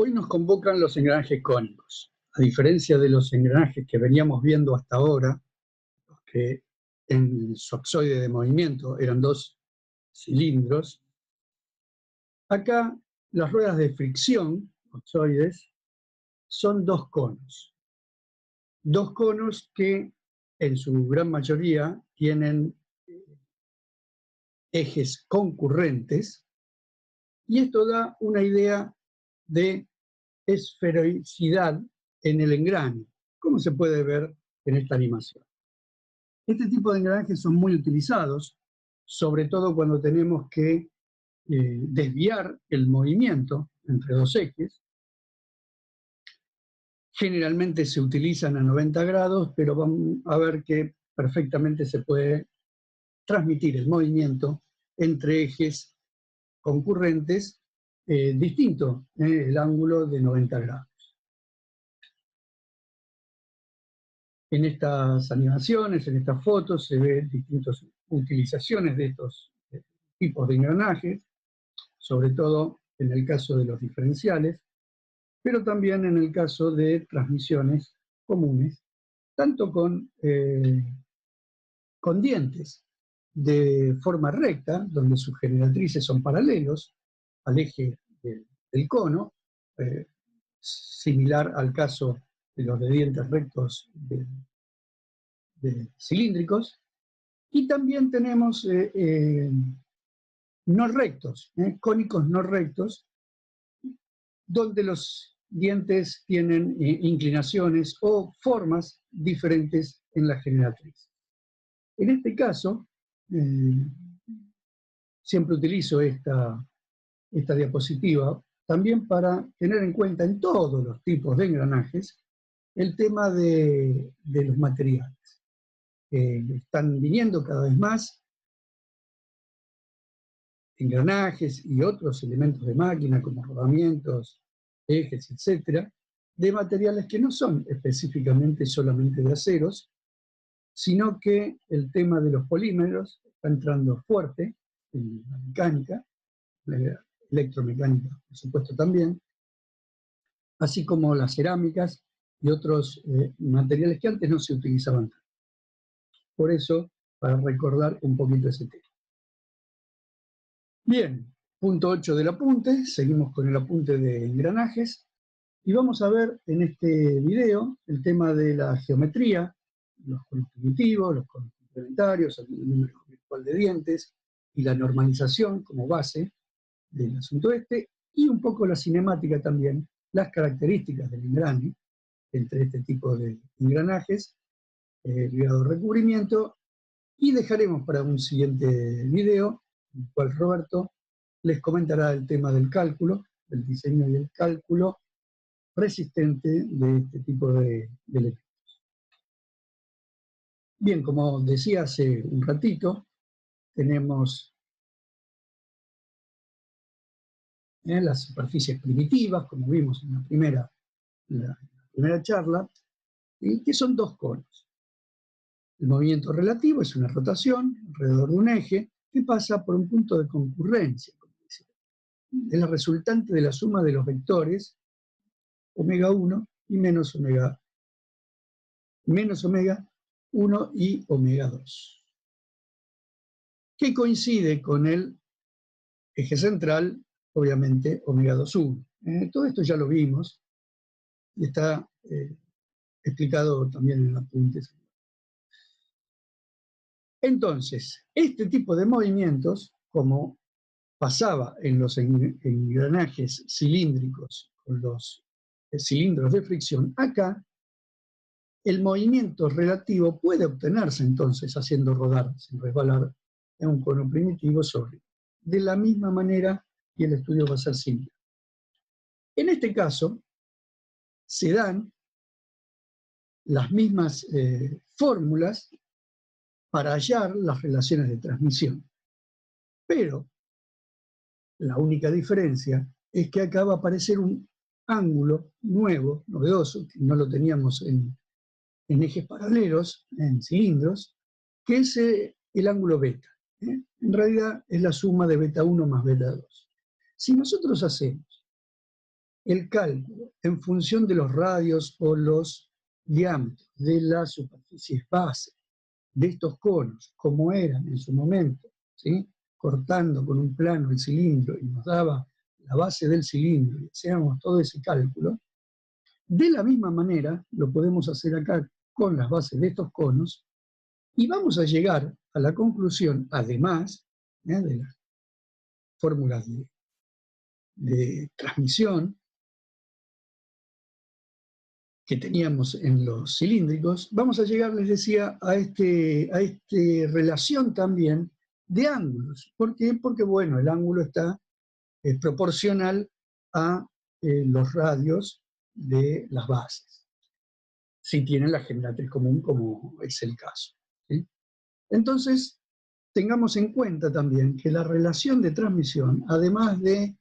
Hoy nos convocan los engranajes cónicos. A diferencia de los engranajes que veníamos viendo hasta ahora, que en su axoide de movimiento eran dos cilindros, acá las ruedas de fricción, axoides, son dos conos. Dos conos que en su gran mayoría tienen ejes concurrentes, y esto da una idea de esfericidad en el engrane, como se puede ver en esta animación. Este tipo de engranajes son muy utilizados, sobre todo cuando tenemos que desviar el movimiento entre dos ejes. Generalmente se utilizan a 90 grados, pero vamos a ver que perfectamente se puede transmitir el movimiento entre ejes concurrentes distinto el ángulo de 90 grados. En estas animaciones, en estas fotos, se ven distintas utilizaciones de estos tipos de engranajes, sobre todo en el caso de los diferenciales, pero también en el caso de transmisiones comunes, tanto con dientes de forma recta, donde sus generatrices son paralelos al eje del cono, similar al caso de los de dientes rectos de cilíndricos, y también tenemos no rectos, cónicos no rectos, donde los dientes tienen inclinaciones o formas diferentes en la generatriz. En este caso, siempre utilizo esta diapositiva también para tener en cuenta en todos los tipos de engranajes el tema de los materiales. Están viniendo cada vez más engranajes y otros elementos de máquina como rodamientos, ejes, etcétera, de materiales que no son específicamente solamente de aceros, sino que el tema de los polímeros está entrando fuerte en la mecánica, la electromecánica, por supuesto, también, así como las cerámicas y otros materiales que antes no se utilizaban tanto. Por eso, para recordar un poquito ese tema. Bien, punto 8 del apunte, seguimos con el apunte de engranajes, y vamos a ver en este video el tema de la geometría, los conos primitivos, los conos complementarios, el número virtual de dientes, y la normalización como base del asunto este, y un poco la cinemática también, las características del engrane, entre este tipo de engranajes, el grado de recubrimiento, y dejaremos para un siguiente video, en el cual Roberto les comentará el tema del cálculo, del diseño y el cálculo resistente de este tipo de elementos. Bien, como decía hace un ratito, tenemos las superficies primitivas, como vimos en la primera charla, y que son dos conos. El movimiento relativo es una rotación alrededor de un eje que pasa por un punto de concurrencia, como dice. Es la resultante de la suma de los vectores omega 1 y menos omega 1 y omega 2, que coincide con el eje central, obviamente, omega 2,1. Todo esto ya lo vimos y está explicado también en el apunte. Entonces, este tipo de movimientos, como pasaba en los engranajes cilíndricos con los cilindros de fricción, acá el movimiento relativo puede obtenerse entonces haciendo rodar, sin resbalar, en un cono primitivo sobre. De la misma manera, y el estudio va a ser similar. En este caso, se dan las mismas fórmulas para hallar las relaciones de transmisión. Pero la única diferencia es que acá va a aparecer un ángulo nuevo, novedoso, que no lo teníamos en ejes paralelos, en cilindros, que es el ángulo beta. En realidad es la suma de beta 1 más beta 2. Si nosotros hacemos el cálculo en función de los radios o los diámetros de las superficies base de estos conos, como eran en su momento, ¿sí? Cortando con un plano el cilindro y nos daba la base del cilindro y hacíamos todo ese cálculo, de la misma manera lo podemos hacer acá con las bases de estos conos y vamos a llegar a la conclusión, además de las fórmulas de transmisión que teníamos en los cilíndricos, vamos a llegar, les decía, a esta relación también de ángulos. ¿Por qué? Porque, bueno, el ángulo es proporcional a los radios de las bases, si tienen la generatriz común, como es el caso, ¿sí? Entonces, tengamos en cuenta también que la relación de transmisión, además de,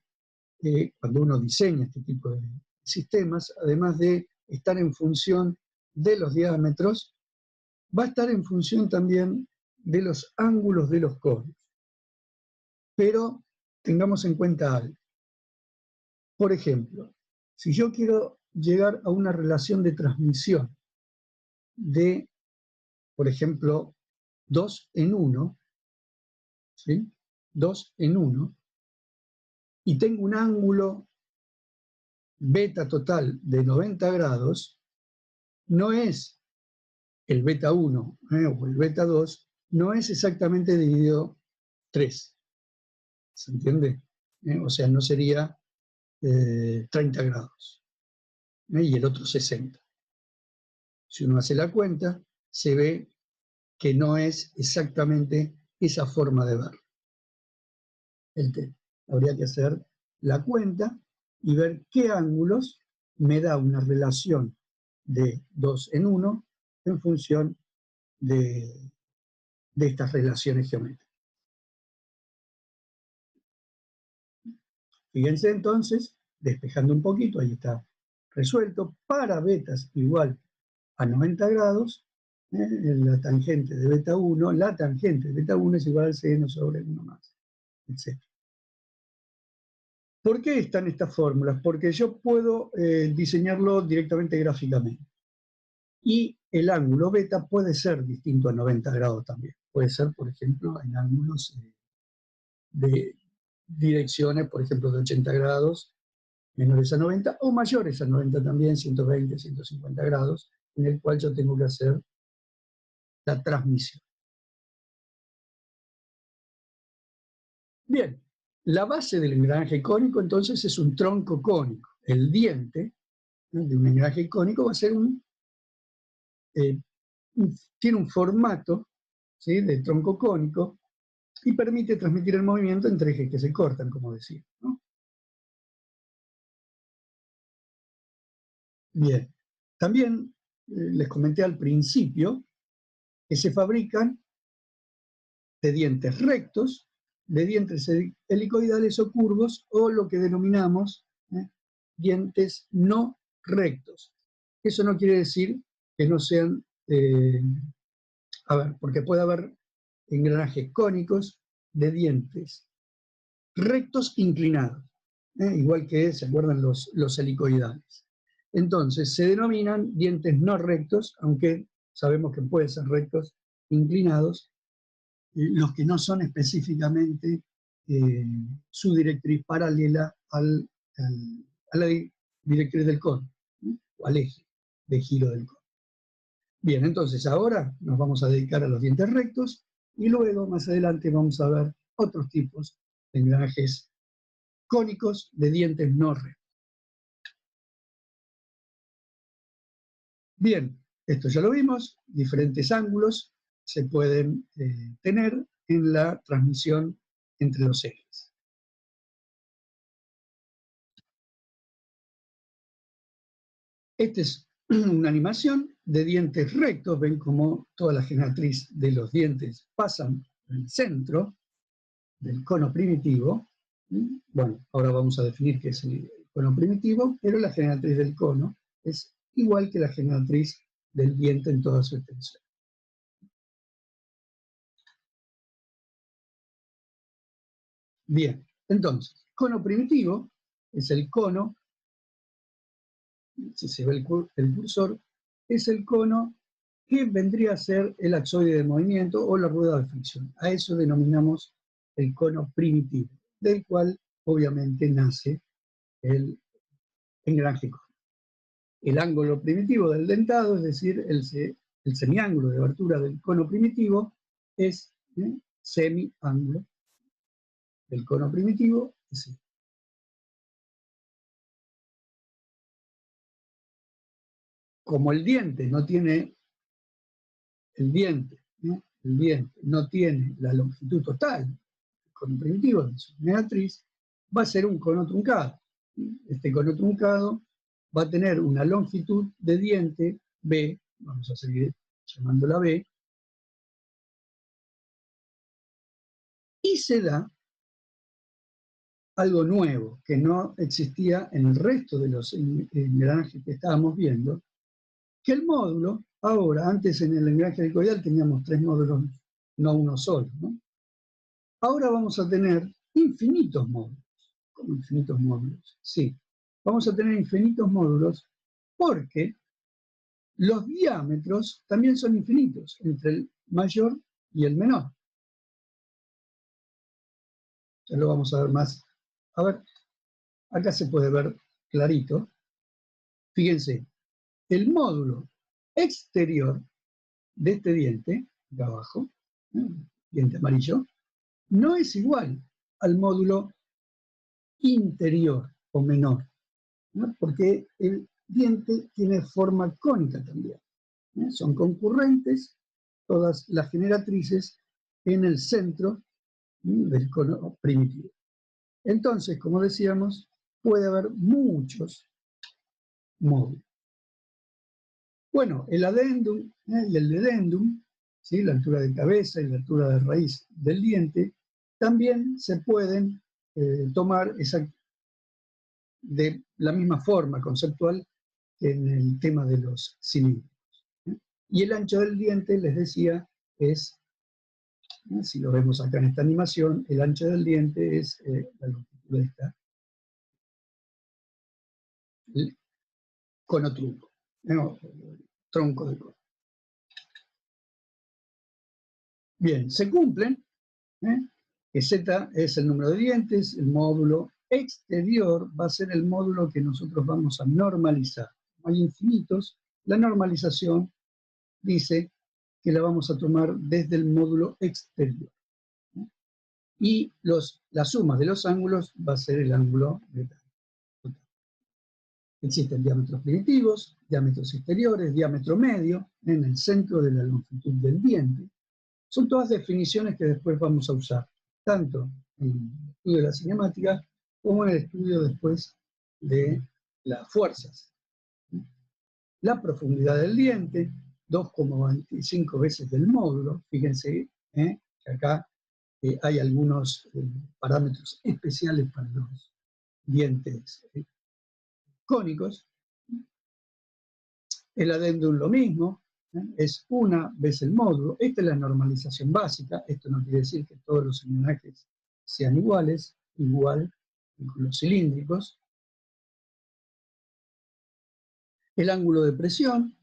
cuando uno diseña este tipo de sistemas, además de estar en función de los diámetros, va a estar en función también de los ángulos de los conos. Pero tengamos en cuenta algo. Por ejemplo, si yo quiero llegar a una relación de transmisión de, por ejemplo, 2 en 1, ¿sí? 2 en 1, y tengo un ángulo beta total de 90 grados, no es el beta 1 o el beta 2, no es exactamente dividido 3. ¿Se entiende? O sea, no sería 30 grados y el otro 60. Si uno hace la cuenta, se ve que no es exactamente esa forma de ver el tema. Habría que hacer la cuenta y ver qué ángulos me da una relación de 2 en 1 en función de estas relaciones geométricas. Fíjense entonces, despejando un poquito, ahí está resuelto, para betas igual a 90 grados, la tangente de beta 1, la tangente de beta 1 es igual al seno sobre 1 más, etc. ¿Por qué están estas fórmulas? Porque yo puedo diseñarlo directamente gráficamente. Y el ángulo beta puede ser distinto a 90 grados también. Puede ser, por ejemplo, en ángulos de direcciones, por ejemplo, de 80 grados, menores a 90, o mayores a 90 también, 120, 150 grados, en el cual yo tengo que hacer la transmisión. Bien, la base del engranaje cónico entonces es un tronco cónico. El diente, ¿no?, de un engranaje cónico va a ser tiene un formato, ¿sí?, de tronco cónico y permite transmitir el movimiento entre ejes que se cortan, como decía, ¿no? Bien, también les comenté al principio que se fabrican de dientes rectos, de dientes helicoidales o curvos, o lo que denominamos dientes no rectos. Eso no quiere decir que no sean, a ver, porque puede haber engranajes cónicos de dientes rectos inclinados, igual que, ¿se acuerdan?, los helicoidales. Entonces, se denominan dientes no rectos, aunque sabemos que pueden ser rectos inclinados, los que no son específicamente su directriz paralela a la directriz del cono, ¿no?, o al eje de giro del cono. Bien, entonces ahora nos vamos a dedicar a los dientes rectos y luego, más adelante, vamos a ver otros tipos de engranajes cónicos de dientes no rectos. Bien, esto ya lo vimos, diferentes ángulos se pueden tener en la transmisión entre los ejes. Esta es una animación de dientes rectos, ven cómo toda la generatriz de los dientes pasan en el centro del cono primitivo. Bueno, ahora vamos a definir qué es el cono primitivo, pero la generatriz del cono es igual que la generatriz del diente en toda su extensión. Bien, entonces, cono primitivo es el cono si se ve el cursor, es el cono que vendría a ser el axoide de movimiento o la rueda de fricción. A eso denominamos el cono primitivo, del cual obviamente nace el engranaje cónico. El ángulo primitivo del dentado, es decir, el semiángulo de abertura del cono primitivo, es semiángulo del cono primitivo. Es este. Como el diente no tiene el diente no tiene la longitud total del cono primitivo de su meatriz, va a ser un cono truncado. Este cono truncado va a tener una longitud de diente B, vamos a seguir llamándola B, y se da algo nuevo que no existía en el resto de los engranajes que estábamos viendo, que el módulo, ahora, antes en el engranaje helicoidal teníamos 3 módulos, no uno solo, ¿no? Ahora vamos a tener infinitos módulos. ¿Cómo infinitos módulos? Sí, vamos a tener infinitos módulos porque los diámetros también son infinitos entre el mayor y el menor. Ya lo vamos a ver más. A ver, acá se puede ver clarito. Fíjense, el módulo exterior de este diente, de abajo, diente amarillo, no es igual al módulo interior o menor, ¿no? Porque el diente tiene forma cónica también. Son concurrentes todas las generatrices en el centro del cono primitivo. Entonces, como decíamos, puede haber muchos módulos. Bueno, el adendum y el dedendum, ¿sí? La altura de cabeza y la altura de raíz del diente, también se pueden tomar de la misma forma conceptual que en el tema de los cilindros. Y el ancho del diente, les decía, es, si lo vemos acá en esta animación, el ancho del diente es la longitud de esta, el cono trunco, ¿no? Tronco de cono. Bien, se cumplen, que Z es el número de dientes, el módulo exterior va a ser el módulo que nosotros vamos a normalizar. Hay infinitos, la normalización dice que la vamos a tomar desde el módulo exterior. Y la suma de los ángulos va a ser el ángulo de total. Existen diámetros primitivos, diámetros exteriores, diámetro medio, en el centro de la longitud del diente. Son todas definiciones que después vamos a usar, tanto en el estudio de la cinemática como en el estudio después de las fuerzas. La profundidad del diente, 2,25 veces del módulo. Fíjense que acá hay algunos parámetros especiales para los dientes cónicos. El adendum lo mismo, es una vez el módulo. Esta es la normalización básica. Esto no quiere decir que todos los engranajes sean iguales, igual con los cilíndricos. El ángulo de presión,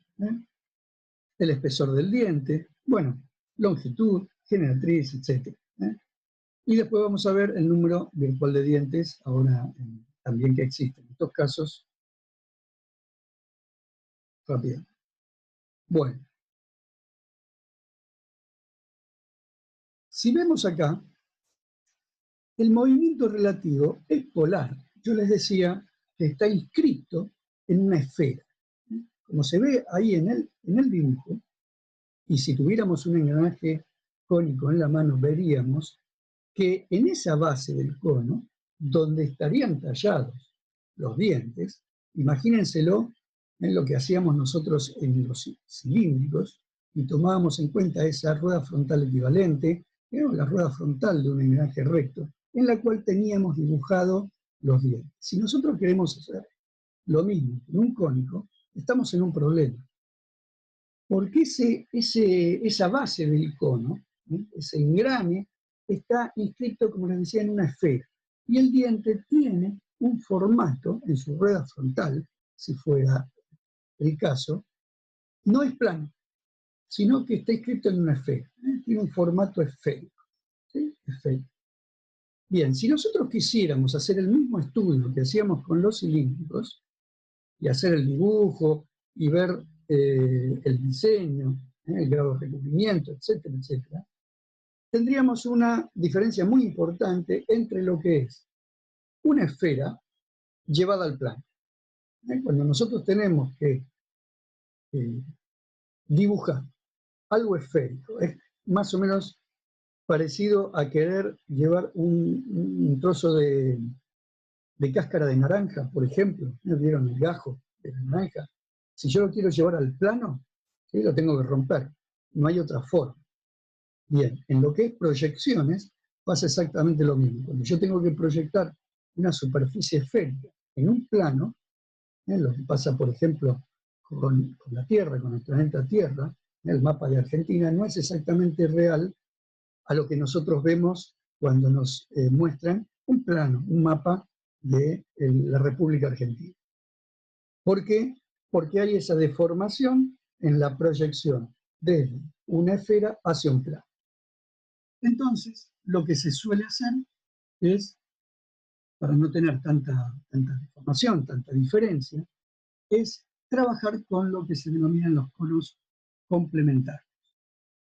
el espesor del diente, bueno, longitud, generatriz, etc. Y después vamos a ver el número virtual de dientes, ahora también que existe. En estos casos, rápido. Bueno, si vemos acá, el movimiento relativo es polar. Yo les decía que está inscrito en una esfera. Como se ve ahí en el dibujo, y si tuviéramos un engranaje cónico en la mano, veríamos que en esa base del cono, donde estarían tallados los dientes, imagínenselo en lo que hacíamos nosotros en los cilíndricos, y tomábamos en cuenta esa rueda frontal equivalente, la rueda frontal de un engranaje recto, en la cual teníamos dibujado los dientes. Si nosotros queremos hacer lo mismo con un cónico, estamos en un problema. Porque esa base del cono, ese engrane, está inscrito, como les decía, en una esfera. Y el diente tiene un formato en su rueda frontal, si fuera el caso, no es plano, sino que está escrito en una esfera, tiene un formato esférico, ¿sí? Esférico. Bien, si nosotros quisiéramos hacer el mismo estudio que hacíamos con los cilíndricos, y hacer el dibujo, y ver el diseño, el grado de recubrimiento, etcétera, etcétera, tendríamos una diferencia muy importante entre lo que es una esfera llevada al plano. Cuando nosotros tenemos que dibujar algo esférico, es más o menos parecido a querer llevar un trozo de cáscara de naranja, por ejemplo. ¿No vieron el gajo de la naranja? Si yo lo quiero llevar al plano, ¿sí? Lo tengo que romper. No hay otra forma. Bien, en lo que es proyecciones pasa exactamente lo mismo. Cuando yo tengo que proyectar una superficie esférica en un plano, lo que pasa, por ejemplo, con la Tierra, con el planeta Tierra, el mapa de Argentina, no es exactamente real a lo que nosotros vemos cuando nos muestran un plano, un mapa de la República Argentina. ¿Por qué? Porque hay esa deformación en la proyección desde una esfera hacia un plano. Entonces, lo que se suele hacer es, para no tener tanta deformación, tanta diferencia, es trabajar con lo que se denominan los conos complementarios.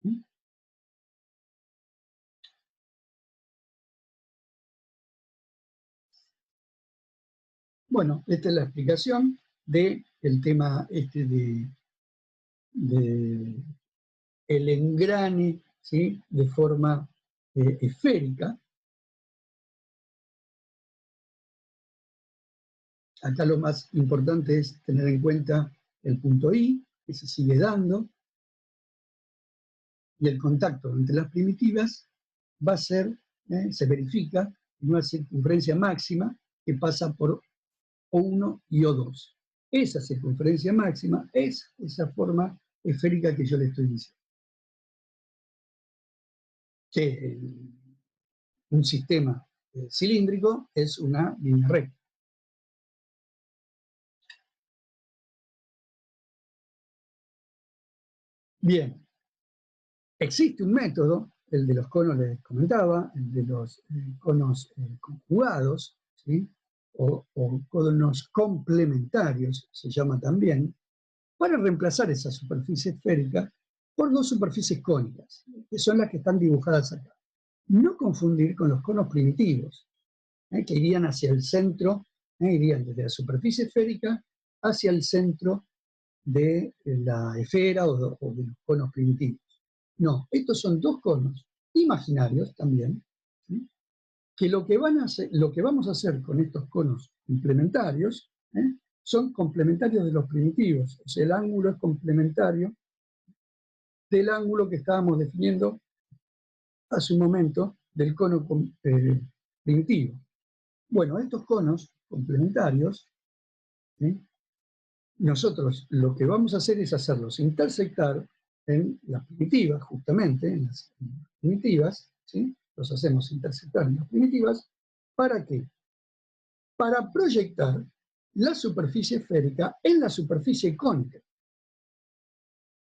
¿Sí? Bueno, esta es la explicación del tema de el engrane, ¿sí? De forma esférica. Acá lo más importante es tener en cuenta el punto I, que se sigue dando, y el contacto entre las primitivas va a ser, se verifica en una circunferencia máxima que pasa por O1 y O2. Esa circunferencia máxima es esa forma esférica que yo le estoy diciendo. Que un sistema cilíndrico es una línea recta. Bien, existe un método, el de los conos les comentaba, el de los conos conjugados, ¿sí? o conos complementarios, se llama también, para reemplazar esa superficie esférica por dos superficies cónicas, que son las que están dibujadas acá. No confundir con los conos primitivos, que irían hacia el centro, irían desde la superficie esférica hacia el centro de la esfera o de los conos primitivos. No, estos son dos conos imaginarios también, ¿sí? Que lo que vamos a hacer con estos conos complementarios son complementarios de los primitivos. O sea, el ángulo es complementario del ángulo que estábamos definiendo hace un momento del cono primitivo. Bueno, estos conos complementarios, ¿sí? Nosotros lo que vamos a hacer es hacerlos intersectar en las primitivas, justamente, en las primitivas, ¿sí? Los hacemos intersectar en las primitivas, ¿para qué? Para proyectar la superficie esférica en la superficie cónica.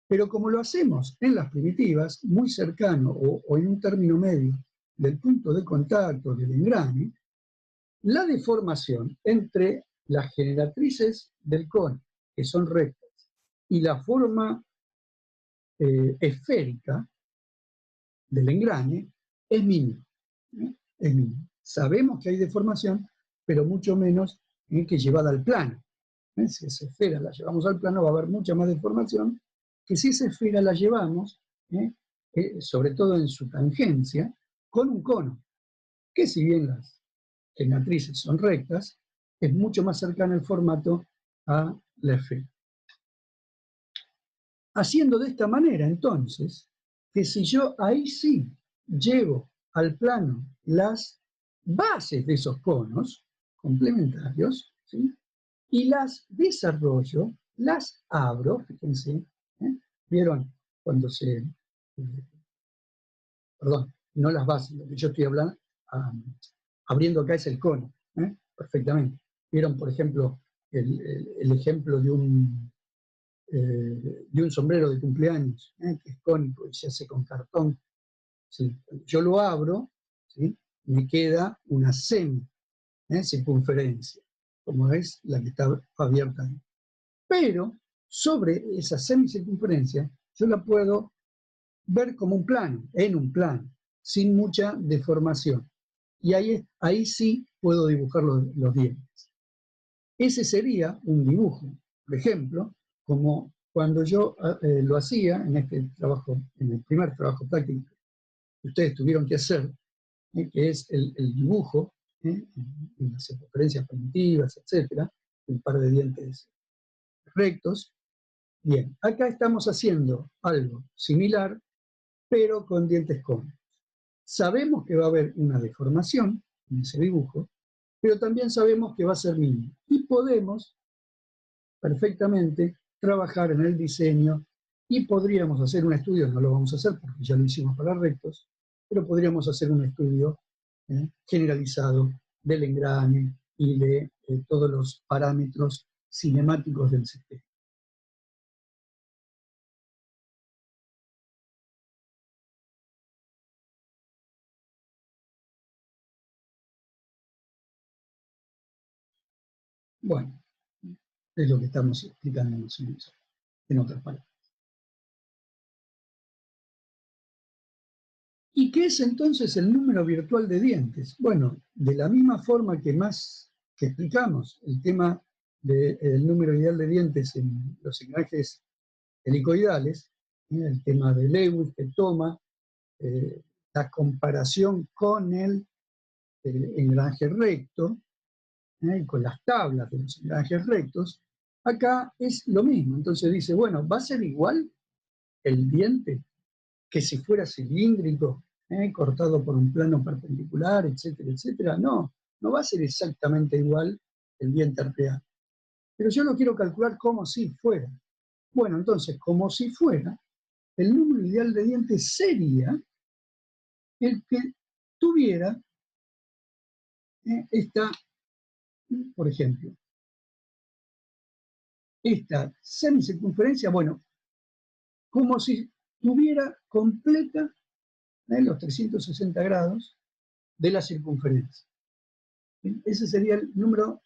Pero como lo hacemos en las primitivas, muy cercano o en un término medio del punto de contacto del engrane, la deformación entre las generatrices del cono, que son rectas, y la forma esférica del engrane es mínima. Es mínima. Sabemos que hay deformación, pero mucho menos que llevada al plano. Si esa esfera la llevamos al plano va a haber mucha más deformación que si esa esfera la llevamos, sobre todo en su tangencia, con un cono, que si bien las generatrices son rectas, es mucho más cercano el formato a la esfera. Haciendo de esta manera, entonces, que si yo ahí sí llevo al plano las bases de esos conos complementarios, ¿sí? Y las desarrollo, las abro, fíjense, ¿vieron? Cuando perdón, no las bases, lo que yo estoy hablando, abriendo acá es el cono, perfectamente. ¿Vieron, por ejemplo, el ejemplo de un sombrero de cumpleaños, que es cónico y se hace con cartón. ¿Sí? Yo lo abro, ¿sí? Me queda una circunferencia, como es la que está abierta ahí. Pero sobre esa semicircunferencia yo la puedo ver como un plano, en un plano, sin mucha deformación. Y ahí sí puedo dibujar los dientes. Ese sería un dibujo, por ejemplo, como cuando yo lo hacía en este trabajo, en el primer trabajo práctico que ustedes tuvieron que hacer, que es el dibujo, en las circunferencias primitivas, etcétera, un par de dientes rectos. Bien, acá estamos haciendo algo similar, pero con dientes cónicos. Sabemos que va a haber una deformación en ese dibujo, pero también sabemos que va a ser mínimo. Y podemos perfectamente trabajar en el diseño y podríamos hacer un estudio, no lo vamos a hacer porque ya lo hicimos para rectos, pero podríamos hacer un estudio generalizado del engrane y de todos los parámetros cinemáticos del sistema. Bueno, es lo que estamos explicando más o menos, en otras palabras. ¿Y qué es entonces el número virtual de dientes? Bueno, de la misma forma que explicamos el tema del número ideal de dientes en los engranajes helicoidales, el tema de Lewis que toma la comparación con el engranaje recto, con las tablas de los engranajes rectos, acá es lo mismo. Entonces dice, bueno, ¿va a ser igual el diente que si fuera cilíndrico, cortado por un plano perpendicular, etcétera, etcétera? No, no va a ser exactamente igual el diente real. Pero yo lo quiero calcular como si fuera. Bueno, entonces, como si fuera, el número ideal de dientes sería el que tuviera esta, por ejemplo, esta semicircunferencia, bueno, como si tuviera completa los 360 grados de la circunferencia. Ese sería el número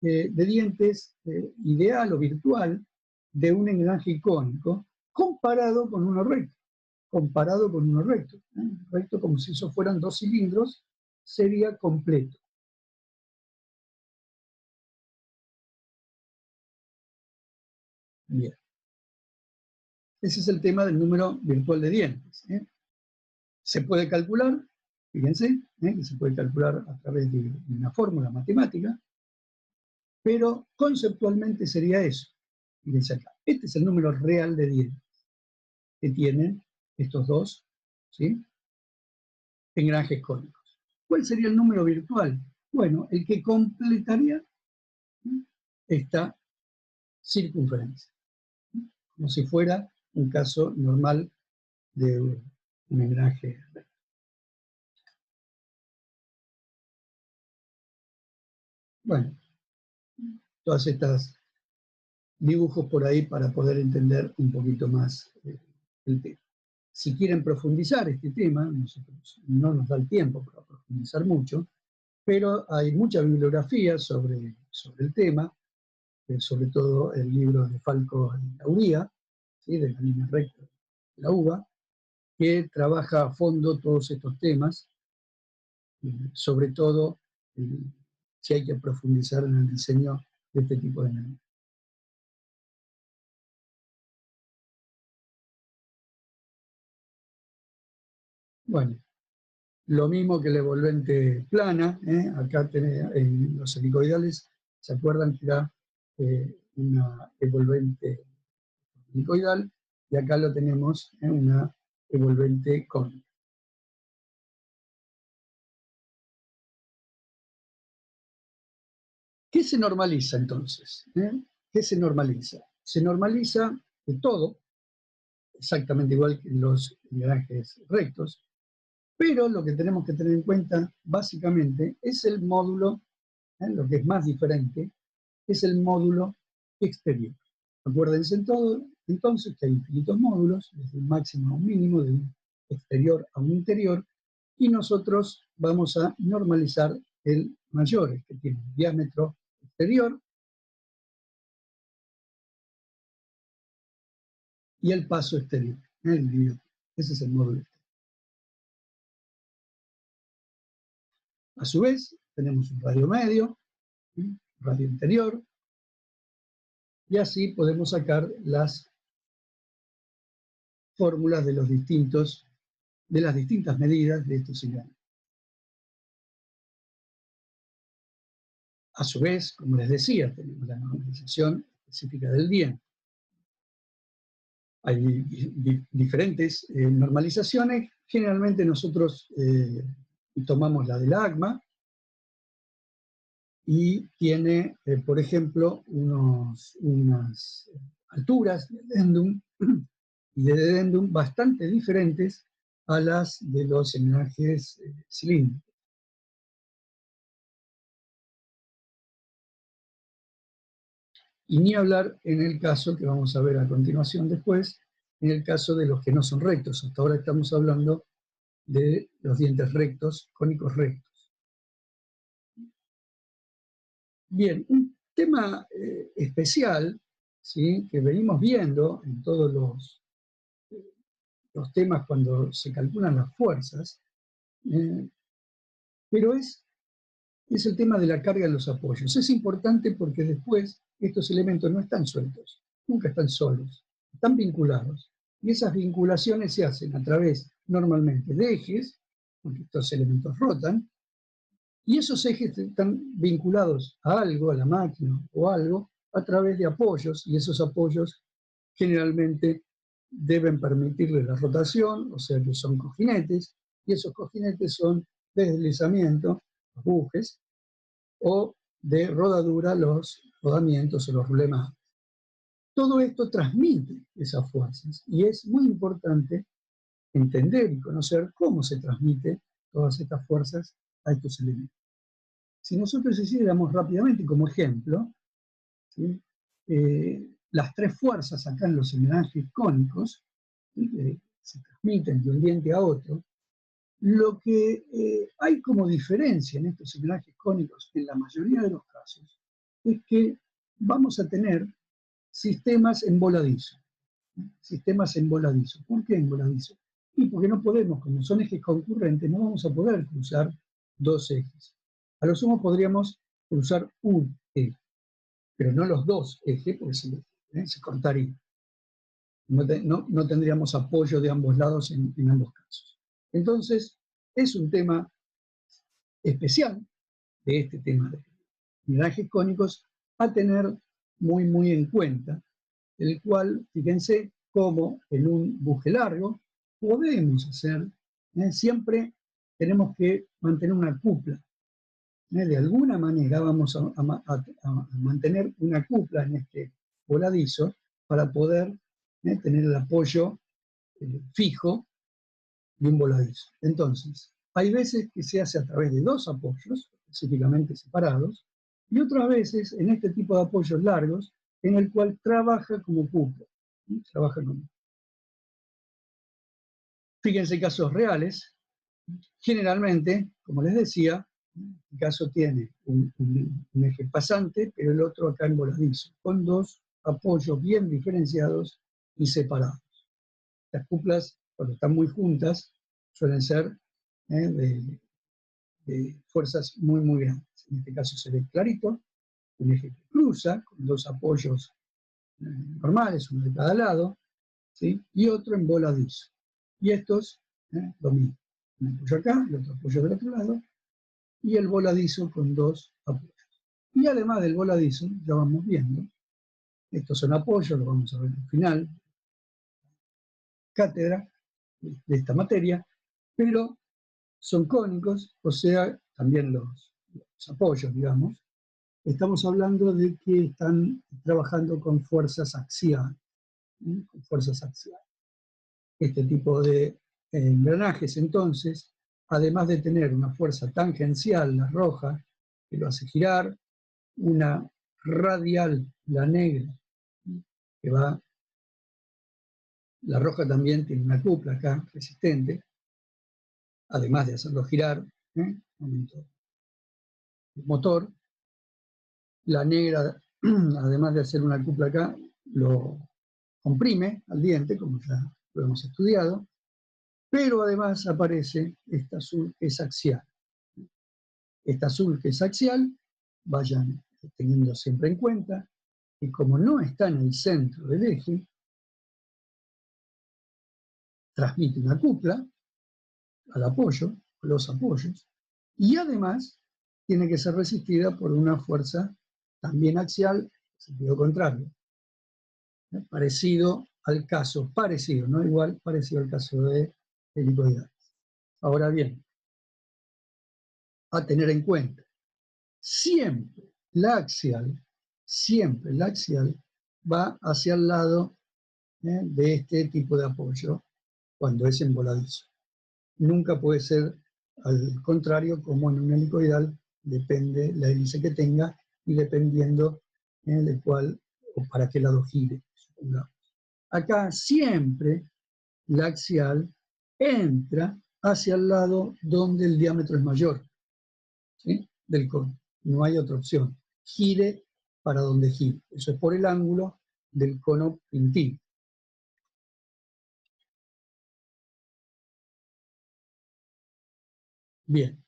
de dientes ideal o virtual de un engranaje icónico comparado con uno recto. Comparado con uno recto. Recto como si eso fueran dos cilindros, sería completo. Bien. Ese es el tema del número virtual de dientes. Se puede calcular, fíjense, que se puede calcular a través de una fórmula matemática, pero conceptualmente sería eso. Fíjense acá. Este es el número real de dientes que tienen estos dos, ¿sí?, engranajes cónicos. ¿Cuál sería el número virtual? Bueno, el que completaría esta circunferencia, como si fuera un caso normal de un engranaje. Bueno, todas estas dibujos por ahí para poder entender un poquito más el tema. Si quieren profundizar este tema, nosotros no nos da el tiempo para profundizar mucho, pero hay mucha bibliografía sobre el tema, sobre todo el libro de Falco y Lauría, ¿sí?, de la línea recta de la uva, que trabaja a fondo todos estos temas, sobre todo si hay que profundizar en el diseño de este tipo de menú. Bueno, lo mismo que la envolvente plana, acá en los helicoidales, ¿se acuerdan que era una envolvente helicoidal? Y acá lo tenemos en una envolvente cónica. ¿Qué se normaliza entonces? ¿Qué se normaliza? Se normaliza de todo, exactamente igual que los engranajes rectos, pero lo que tenemos que tener en cuenta básicamente es el módulo, lo que es más diferente, es el módulo exterior. Acuérdense entonces que hay infinitos módulos, desde un máximo a un mínimo, de un exterior a un interior, y nosotros vamos a normalizar el mayor, que tiene un diámetro exterior, y el paso exterior, el diámetro. Ese es el módulo exterior. A su vez, tenemos un radio medio, un radio interior, y así podemos sacar las fórmulas de las distintas medidas de estos engranes. A su vez, como les decía, tenemos la normalización específica del diente. Hay diferentes normalizaciones. Generalmente nosotros tomamos la del ACMA y tiene, por ejemplo, unas alturas de edendum y de dedendum bastante diferentes a las de los engranajes cilíndricos. Y ni hablar en el caso que vamos a ver a continuación después, en el caso de los que no son rectos. Hasta ahora estamos hablando de los dientes rectos, cónicos rectos. Bien, un tema especial, ¿sí?, que venimos viendo en todos los temas cuando se calculan las fuerzas, pero es el tema de la carga en los apoyos. Es importante porque después estos elementos no están sueltos, nunca están solos, están vinculados. Y esas vinculaciones se hacen a través, normalmente, de ejes, porque estos elementos rotan, y esos ejes están vinculados a algo, a la máquina o algo, a través de apoyos, y esos apoyos generalmente deben permitirle la rotación, o sea que son cojinetes, y esos cojinetes son de deslizamiento, los bujes, o de rodadura, los rodamientos o los rulemados. Todo esto transmite esas fuerzas, y es muy importante entender y conocer cómo se transmite todas estas fuerzas a estos elementos. Si nosotros hiciéramos rápidamente como ejemplo, ¿sí?, las tres fuerzas acá en los engranajes cónicos, ¿sí?, que se transmiten de un diente a otro, lo que hay como diferencia en estos engranajes cónicos, en la mayoría de los casos, es que vamos a tener sistemas en voladizo. Sistemas en voladizo. ¿Por qué en voladizo? Y porque no podemos, como son ejes concurrentes, no vamos a poder cruzar dos ejes. A lo sumo podríamos cruzar un eje, pero no los dos ejes, porque se cortaría. No tendríamos apoyo de ambos lados en ambos casos. Entonces, es un tema especial de este tema de engranajes cónicos a tener muy, muy en cuenta, el cual, fíjense, cómo en un buje largo podemos hacer, siempre tenemos que mantener una cupla. De alguna manera vamos a mantener una cupla en este voladizo para poder tener el apoyo fijo de un voladizo. Entonces, hay veces que se hace a través de dos apoyos, específicamente separados, y otras veces en este tipo de apoyos largos, en el cual trabaja como cupla. Trabaja como. Fíjense casos reales. Generalmente, como les decía, el caso tiene un eje pasante, pero el otro acá en voladizo, con dos apoyos bien diferenciados y separados. Las cuplas, cuando están muy juntas, suelen ser de fuerzas muy, muy grandes. En este caso se ve clarito, un eje que cruza, con dos apoyos normales, uno de cada lado, ¿sí?, y otro en voladizo. Y estos, lo mismo. Un apoyo acá, el otro apoyo del otro lado, y el voladizo con dos apoyos. Y además del voladizo, ya vamos viendo, estos son apoyos, lo vamos a ver al final, cátedra de esta materia, pero son cónicos, o sea, también los apoyos, digamos. Estamos hablando de que están trabajando con fuerzas axiales, ¿sí?, con fuerzas axiales. Este tipo de engranajes, entonces, además de tener una fuerza tangencial, la roja, que lo hace girar, una radial, la negra, que va, la roja también tiene una cupla acá, resistente, además de hacerlo girar, momento el motor. La negra, además de hacer una cupla acá, lo comprime al diente, como ya lo hemos estudiado, pero además aparece esta azul que es axial. Esta azul que es axial, vayan teniendo siempre en cuenta que como no está en el centro del eje, transmite una cupla al apoyo, a los apoyos, y además tiene que ser resistida por una fuerza también axial, en sentido contrario. Parecido al caso, parecido, no igual, parecido al caso de helicoidales. Ahora bien, a tener en cuenta, siempre la axial va hacia el lado de este tipo de apoyo cuando es en voladizo. Nunca puede ser al contrario, como en un helicoidal, depende la hélice que tenga y dependiendo de cuál o para qué lado gire, supongamos. Acá siempre la axial entra hacia el lado donde el diámetro es mayor, ¿sí?, del cono. No hay otra opción. Gire para donde gire. Eso es por el ángulo del cono pintino. Bien.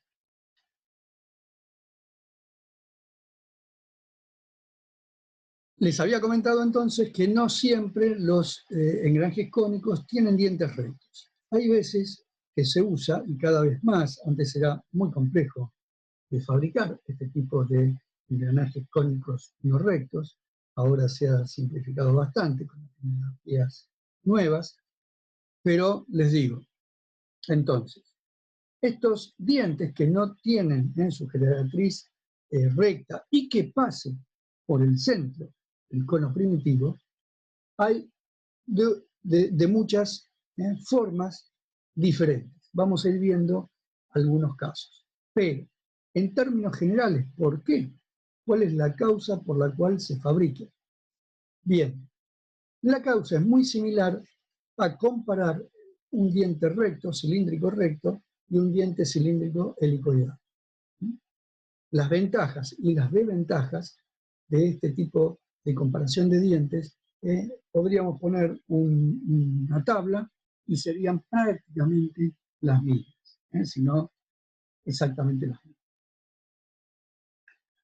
Les había comentado entonces que no siempre los engranajes cónicos tienen dientes rectos. Hay veces que se usa, y cada vez más, antes era muy complejo de fabricar este tipo de engranajes cónicos no rectos, ahora se ha simplificado bastante con las tecnologías nuevas, pero les digo, entonces, estos dientes que no tienen su generatriz recta y que pasen por el centro del cono primitivo, hay de muchas formas diferentes. Vamos a ir viendo algunos casos. Pero, en términos generales, ¿por qué? ¿Cuál es la causa por la cual se fabrica? Bien, la causa es muy similar a comparar un diente recto, cilíndrico recto, y un diente cilíndrico helicoidal. Las ventajas y las desventajas de este tipo de comparación de dientes, podríamos poner una tabla y serían prácticamente las mismas, si no exactamente las mismas.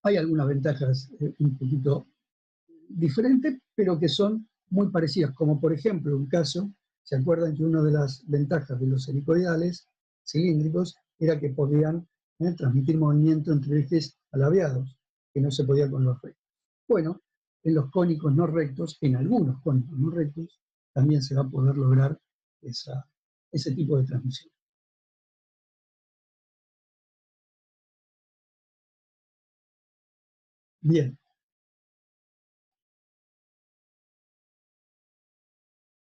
Hay algunas ventajas un poquito diferentes, pero que son muy parecidas, como por ejemplo un caso, ¿se acuerdan que una de las ventajas de los helicoidales cilíndricos era que podían transmitir movimiento entre ejes alabeados, que no se podía con los rectos? Bueno, en los cónicos no rectos, en algunos cónicos no rectos, también se va a poder lograr ese tipo de transmisión. Bien.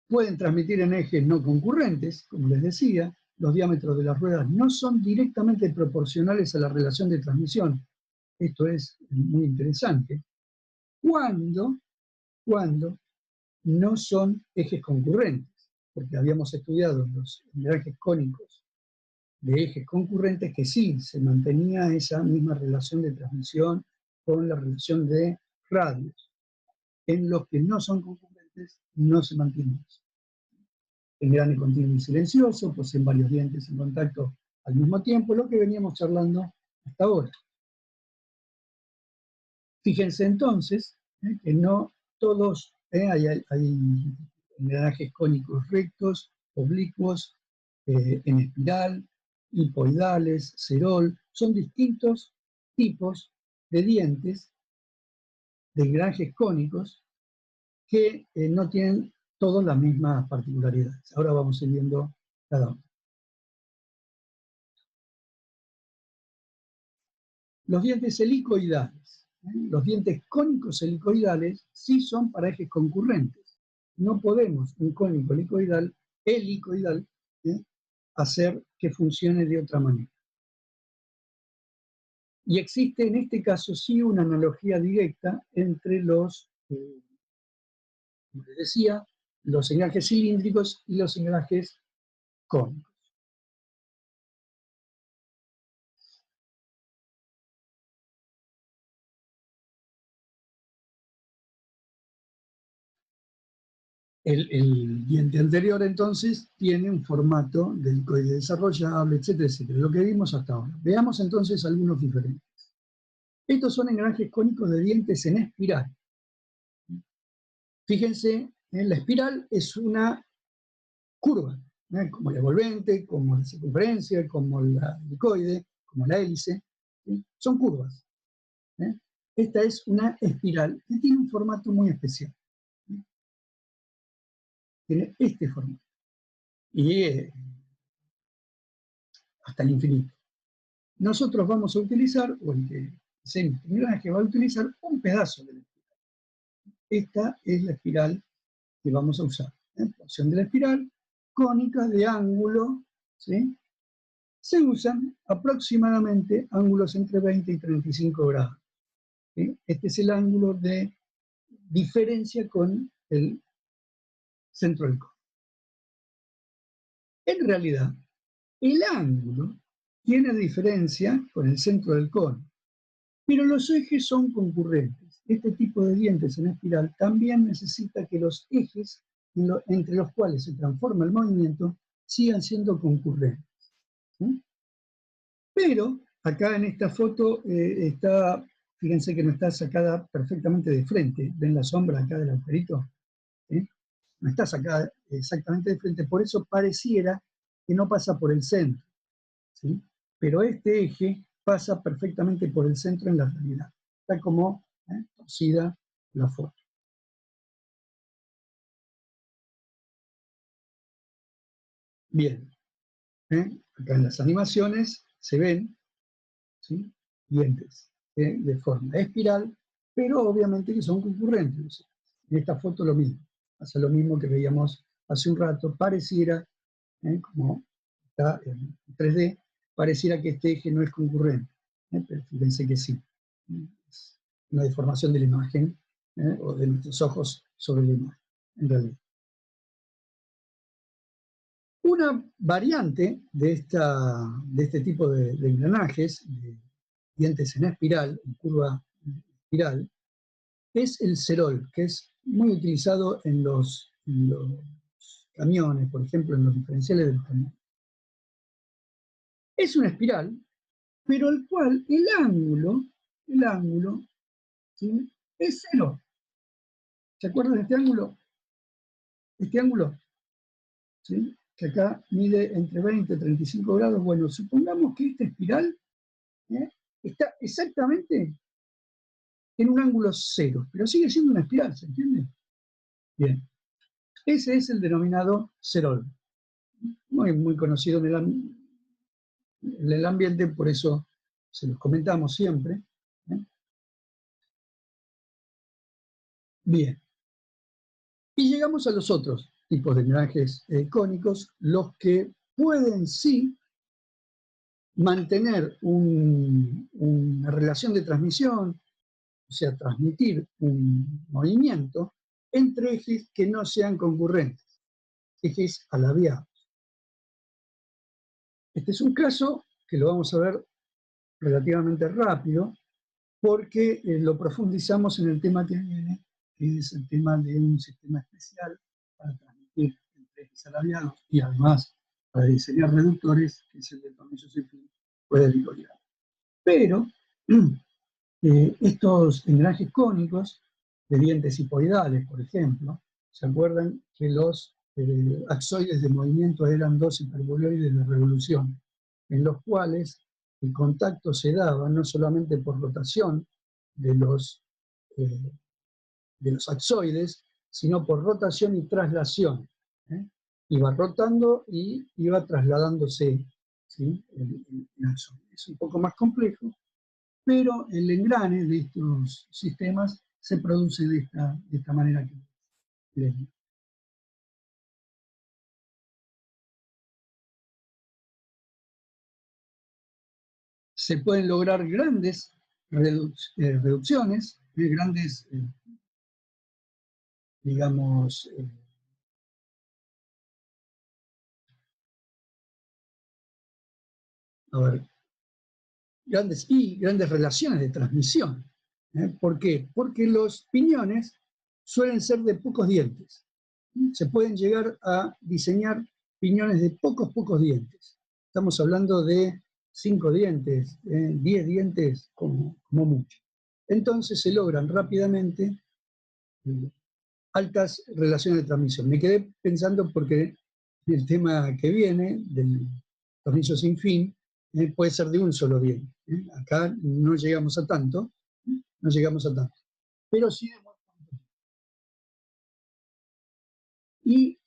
Pueden transmitir en ejes no concurrentes, como les decía, los diámetros de las ruedas no son directamente proporcionales a la relación de transmisión. Esto es muy interesante. Cuando no son ejes concurrentes, porque habíamos estudiado los engranajes cónicos de ejes concurrentes que sí se mantenía esa misma relación de transmisión con la relación de radios. En los que no son concurrentes no se mantiene eso. Engrane continuo y silencioso, poseen varios dientes en contacto al mismo tiempo, lo que veníamos charlando hasta ahora. Fíjense entonces que no todos, hay engranajes cónicos rectos, oblicuos, en espiral, hipoidales, cerol, son distintos tipos de dientes de engranajes cónicos que no tienen todas las mismas particularidades. Ahora vamos a ir viendo cada uno. Los dientes helicoidales, los dientes cónicos helicoidales sí son para ejes concurrentes. No podemos un cónico helicoidal, hacer que funcione de otra manera. Y existe en este caso sí una analogía directa entre los, como les decía, los engranajes cilíndricos y los engranajes cónicos. El diente anterior, entonces, tiene un formato de helicoide desarrollable, etcétera, etcétera. Lo que vimos hasta ahora. Veamos entonces algunos diferentes. Estos son engranajes cónicos de dientes en espiral. Fíjense, la espiral es una curva, como la envolvente, como la circunferencia, como la helicoide, como la hélice. ¿Sí? Son curvas. Esta es una espiral que tiene un formato muy especial. Tiene este formato. Y hasta el infinito. Nosotros vamos a utilizar, o el que diseña este engranaje va a utilizar un pedazo de la espiral. Esta es la espiral que vamos a usar. Porción de la espiral, cónica de ángulo, ¿sí? Se usan aproximadamente ángulos entre 20 y 35 grados. ¿Sí? Este es el ángulo de diferencia con el centro del cono. En realidad, el ángulo tiene diferencia con el centro del cono, pero los ejes son concurrentes. Este tipo de dientes en espiral también necesita que los ejes entre los cuales se transforma el movimiento sigan siendo concurrentes. ¿Sí? Pero acá en esta foto está, fíjense que no está sacada perfectamente de frente. ¿Ven la sombra acá del agujerito? ¿Sí? No está sacada exactamente de frente, por eso pareciera que no pasa por el centro. ¿Sí? Pero este eje pasa perfectamente por el centro en la realidad. Está como torcida la foto. Bien, acá en las animaciones se ven, ¿sí?, dientes de forma espiral, pero obviamente que son concurrentes. En esta foto lo mismo, hace lo mismo que veíamos hace un rato, pareciera, como está en 3D, pareciera que este eje no es concurrente, pero fíjense que sí. Es una deformación de la imagen, o de nuestros ojos sobre la imagen, en realidad. Una variante de este tipo de engranajes, de dientes en espiral, en curva espiral, es el cerol, que es muy utilizado en los camiones, por ejemplo, en los diferenciales de los camiones. Es una espiral, pero el cual el ángulo, ¿sí?, es cero. ¿Se acuerdan de este ángulo? Este ángulo, ¿sí?, que acá mide entre 20 y 35 grados. Bueno, supongamos que esta espiral está exactamente en un ángulo cero, pero sigue siendo una espiral, ¿se entiende? Bien, ese es el denominado cerol, muy, muy conocido en el ambiente, por eso se los comentamos siempre. Bien, y llegamos a los otros tipos de engranajes cónicos, los que pueden sí mantener una relación de transmisión, o sea, transmitir un movimiento entre ejes que no sean concurrentes, ejes alabeados. Este es un caso que lo vamos a ver relativamente rápido, porque lo profundizamos en el tema que viene, que es el tema de un sistema especial para transmitir entre ejes alabeados y además para diseñar reductores, que es el del tornillo sin fin o del helicoidal. Pero estos engranajes cónicos de dientes hipoidales, por ejemplo, ¿se acuerdan que los axoides de movimiento eran dos hiperboloides de revolución, en los cuales el contacto se daba no solamente por rotación de eh, los axoides, sino por rotación y traslación? Iba rotando y iba trasladándose, ¿sí?, el axoide. Es un poco más complejo, pero el engrane de estos sistemas se produce de esta manera que les digo. se pueden lograr grandes reducciones, grandes, digamos, a ver, grandes relaciones de transmisión. ¿Por qué? Porque los piñones suelen ser de pocos dientes. Se pueden llegar a diseñar piñones de pocos dientes. Estamos hablando de 5 dientes, 10 dientes como mucho. Entonces se logran rápidamente altas relaciones de transmisión. Me quedé pensando porque el tema que viene, del tornillo sin fin, puede ser de un solo diente. Acá no llegamos a tanto, pero sí de muy poco. Y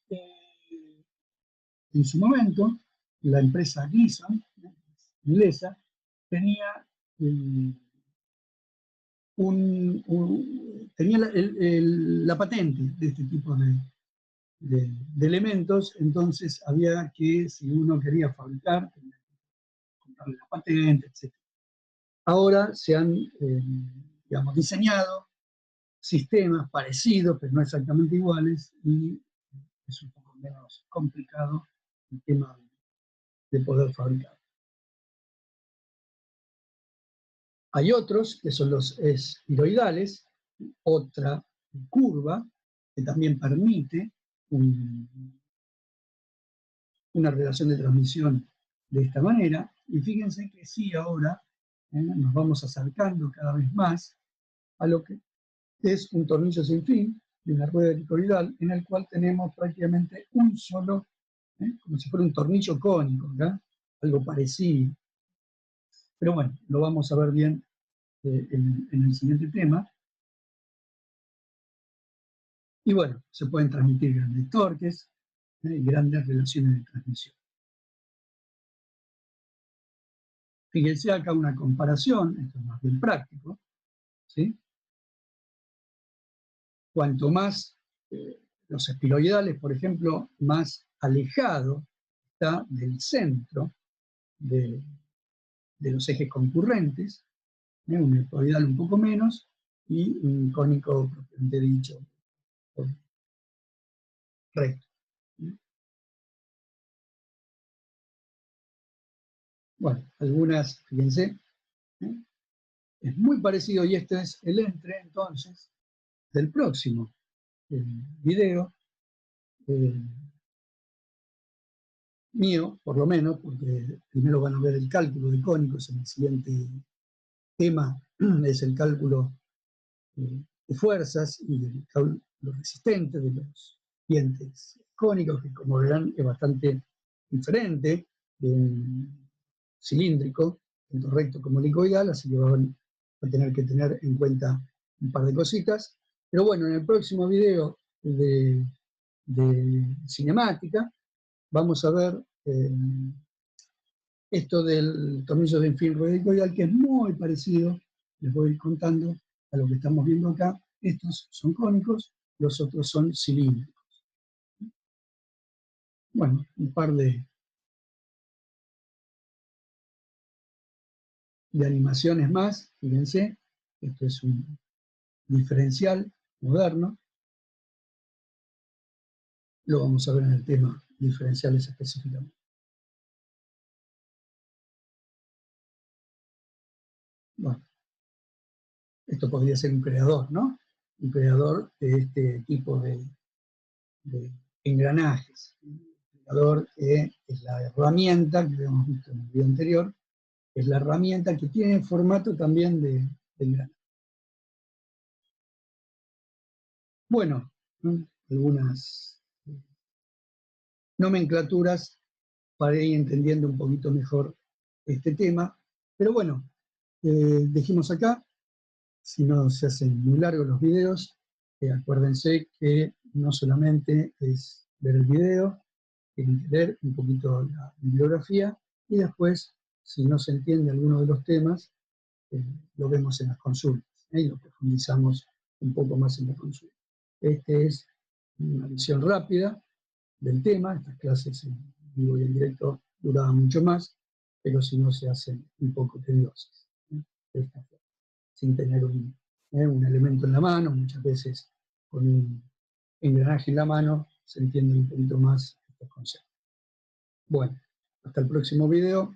en su momento, la empresa Gison, inglesa, tenía tenía la patente de este tipo de elementos, entonces había que, si uno quería fabricar, tenía que comprarle la patente, etc. Ahora se han, digamos, diseñado sistemas parecidos, pero no exactamente iguales, y es un poco menos complicado el tema de poder fabricar. Hay otros, que son los esfiroidales, otra curva que también permite una relación de transmisión de esta manera. Y fíjense que sí, ahora nos vamos acercando cada vez más a lo que es un tornillo sin fin de una rueda helicoidal, en el cual tenemos prácticamente un solo, como si fuera un tornillo cónico, ¿verdad? Algo parecido. Pero bueno, lo vamos a ver bien en el siguiente tema. Y bueno, se pueden transmitir grandes torques, grandes relaciones de transmisión. Fíjense acá una comparación, esto es más bien práctico, ¿sí? Cuanto más los espiroidales, por ejemplo, más alejado está del centro de los ejes concurrentes, un espiroidal un poco menos y un cónico propiamente dicho recto. Bueno, algunas, fíjense, es muy parecido, y este es el entre entonces del próximo video mío, por lo menos, porque primero van a ver el cálculo de cónicos, en el siguiente tema es el cálculo de fuerzas y del cálculo resistente de los dientes cónicos, que como verán es bastante diferente de un cilíndrico, tanto recto como helicoidal, así que van a tener que tener en cuenta un par de cositas. Pero bueno, en el próximo video de cinemática vamos a ver esto del tornillo de fin helicoidal, que es muy parecido, les voy contando, a lo que estamos viendo acá. Estos son cónicos, los otros son cilíndricos. Bueno, un par de animaciones más, fíjense, esto es un diferencial moderno, lo vamos a ver en el tema diferenciales específicamente. Bueno, esto podría ser un creador, ¿no? Un creador de este tipo de engranajes. Un creador que es la herramienta que habíamos visto en el video anterior, es la herramienta que tiene formato también de engranaje. Bueno, algunas nomenclaturas para ir entendiendo un poquito mejor este tema. Pero bueno, dejemos acá. Si no se hacen muy largos los videos, acuérdense que no solamente es ver el video, tienen que leer un poquito la bibliografía y después, si no se entiende alguno de los temas, lo vemos en las consultas y lo profundizamos un poco más en la consulta. Esta es una visión rápida del tema. Estas clases en vivo y en directo duraban mucho más, pero si no se hacen un poco tediosas, de esta forma, sin tener un elemento en la mano. Muchas veces con un engranaje en la mano se entiende un poquito más estos conceptos. Bueno, hasta el próximo video.